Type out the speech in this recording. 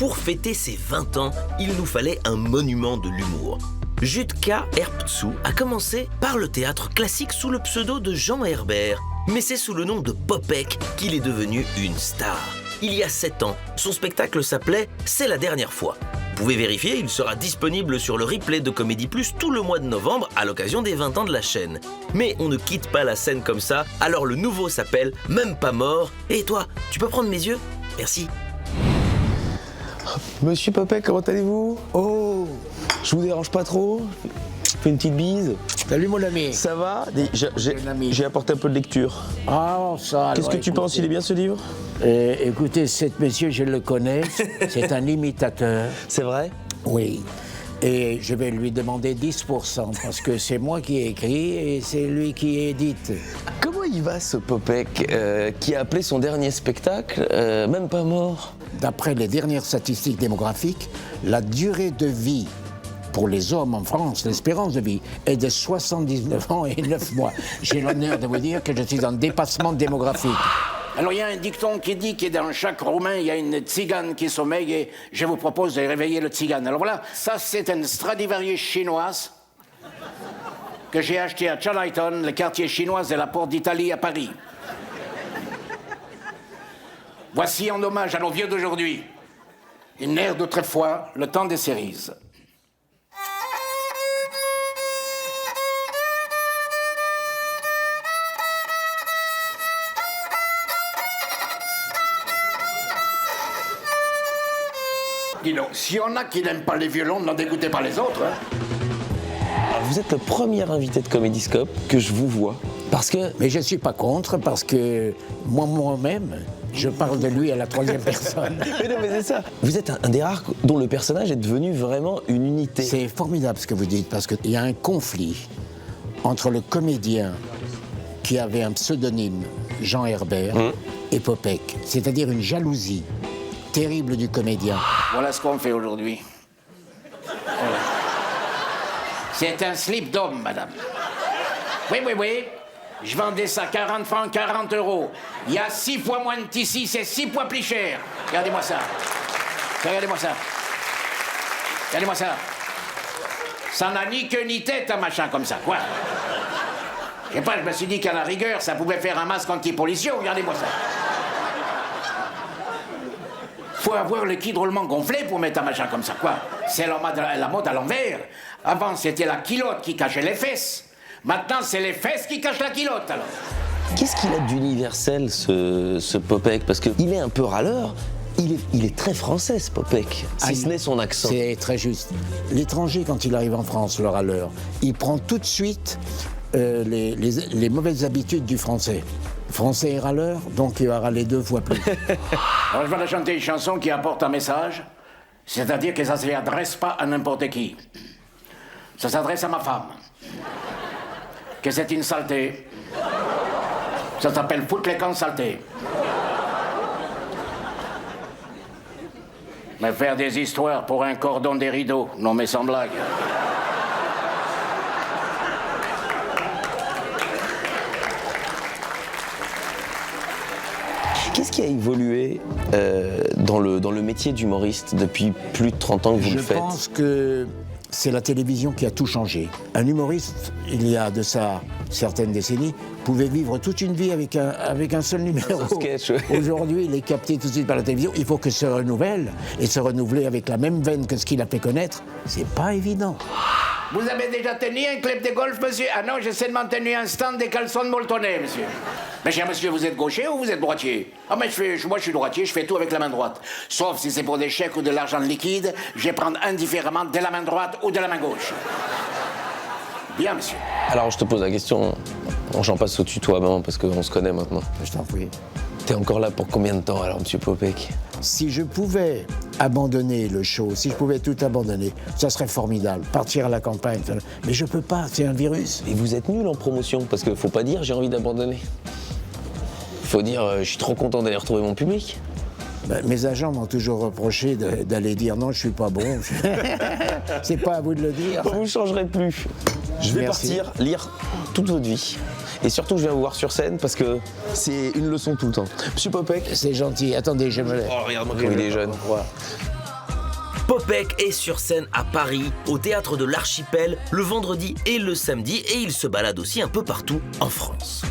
Pour fêter ses 20 ans, il nous fallait un monument de l'humour. Jutka Herptsu a commencé par le théâtre classique sous le pseudo de Jean Herbert, mais c'est sous le nom de Popek qu'il est devenu une star. Il y a 7 ans, son spectacle s'appelait « C'est la dernière fois ». Vous pouvez vérifier, il sera disponible sur le replay de Comédie Plus tout le mois de novembre à l'occasion des 20 ans de la chaîne. Mais on ne quitte pas la scène comme ça, alors le nouveau s'appelle « Même pas mort ». Et toi, tu peux prendre mes yeux ? Merci. Monsieur Popek, comment allez-vous? Oh, Je vous dérange pas trop? Je fais une petite bise. salut mon ami. Ça va? Mon ami. J'ai apporté un peu de lecture. Ah, ça. Qu'est-ce que tu penses? Il est bien ce livre? Écoutez, cet monsieur, je le connais. C'est un imitateur. C'est vrai? Oui. Et je vais lui demander 10% parce que c'est moi qui ai écrit et c'est lui qui édite. Comment il va ce Popek qui a appelé son dernier spectacle Même pas mort? D'après les dernières statistiques démographiques, la durée de vie pour les hommes en France, l'espérance de vie, est de 79 ans et 9 mois. J'ai l'honneur de vous dire que je suis en dépassement démographique. Alors il y a un dicton qui dit que dans chaque Roumain, il y a une tzigane qui sommeille et je vous propose de réveiller le tzigane. Alors voilà, ça c'est une Stradivarius chinoise que j'ai achetée à Charlton, le quartier chinois de la Porte d'Italie à Paris. Voici en hommage à nos vieux d'aujourd'hui, une ère d'autrefois, le temps des cerises. Dis donc, s'il y en a qui n'aiment pas les violons, n'en dégoûtez pas les autres. Hein. Alors, vous êtes le premier invité de Comédiscope que je vous vois. Parce que... Mais je ne suis pas contre, parce que moi-même, je parle de lui à la troisième personne. Mais non, mais c'est ça. Vous êtes un des rares dont le personnage est devenu vraiment une unité. C'est formidable ce que vous dites, parce qu'il y a un conflit entre le comédien qui avait un pseudonyme, Jean Herbert, et Popek. C'est-à-dire une jalousie terrible du comédien. Voilà ce qu'on fait aujourd'hui. Voilà. C'est un slip d'homme, madame. Oui. Je vendais ça 40 francs, 40 euros. Il y a 6 fois moins de tissu, c'est 6 fois plus cher. Regardez-moi ça. Regardez-moi ça. Regardez-moi ça. Ça n'a ni queue ni tête, un machin comme ça, quoi. Je sais pas, je me suis dit qu'à la rigueur, ça pouvait faire un masque anti-pollution. Regardez-moi ça. Faut avoir le cul drôlement gonflé pour mettre un machin comme ça, quoi. C'est la mode à l'envers. Avant, c'était la culotte qui cachait les fesses. Maintenant, c'est les fesses qui cachent la culotte, alors. Qu'est-ce qu'il a d'universel, ce Popek? Parce qu'il est un peu râleur. Il est très français, ce Popek, si ce n'est son accent. C'est très juste. L'étranger, quand il arrive en France, le râleur, il prend tout de suite les mauvaises habitudes du français. Français et râleur, donc il va râler 2 fois plus. Alors je vais te chanter une chanson qui apporte un message, c'est-à-dire que ça ne s'adresse pas à n'importe qui. Ça s'adresse à ma femme. Que c'est une saleté. Ça s'appelle foutre les camps saletés. Mais faire des histoires pour un cordon des rideaux, non mais sans blague. Qu'est-ce qui a évolué dans le métier d'humoriste depuis plus de 30 ans que vous le faites? Je pense que c'est la télévision qui a tout changé. Un humoriste, il y a de ça certaines décennies, pouvait vivre toute une vie avec un seul numéro. Sketch, ouais. Aujourd'hui, il est capté tout de suite par la télévision. Il faut que se renouvelle, et se renouveler avec la même veine que ce qu'il a fait connaître, c'est pas évident. Vous avez déjà tenu un club de golf, monsieur? Ah non, j'ai seulement tenu un stand des caleçons de Moltonnet, monsieur. Mais cher monsieur, vous êtes gaucher ou vous êtes droitier? Ah mais moi je suis droitier, je fais tout avec la main droite. Sauf si c'est pour des chèques ou de l'argent liquide, je vais prendre indifféremment de la main droite ou de la main gauche. Bien, monsieur. Alors je te pose la question, j'en passe au tutoiement parce qu'on se connaît maintenant. Je t'en prie. T'es encore là pour combien de temps alors, monsieur Popek? Si je pouvais abandonner le show, si je pouvais tout abandonner, ça serait formidable, partir à la campagne. Mais je peux pas, c'est un virus. Et vous êtes nul en promotion, parce qu'il faut pas dire j'ai envie d'abandonner. Faut dire je suis trop content d'aller retrouver mon public. Ben, mes agents m'ont toujours reproché d'aller dire non, je suis pas bon. C'est pas à vous de le dire. Vous ne changerez plus. Je vais partir lire toute votre vie. Et surtout, je viens vous voir sur scène parce que c'est une leçon tout le temps. Monsieur Popek. C'est gentil. Attendez, je me lève. Oh, regarde-moi comme il est jeune. Au revoir. Popek est sur scène à Paris, au théâtre de l'Archipel, le vendredi et le samedi, et il se balade aussi un peu partout en France.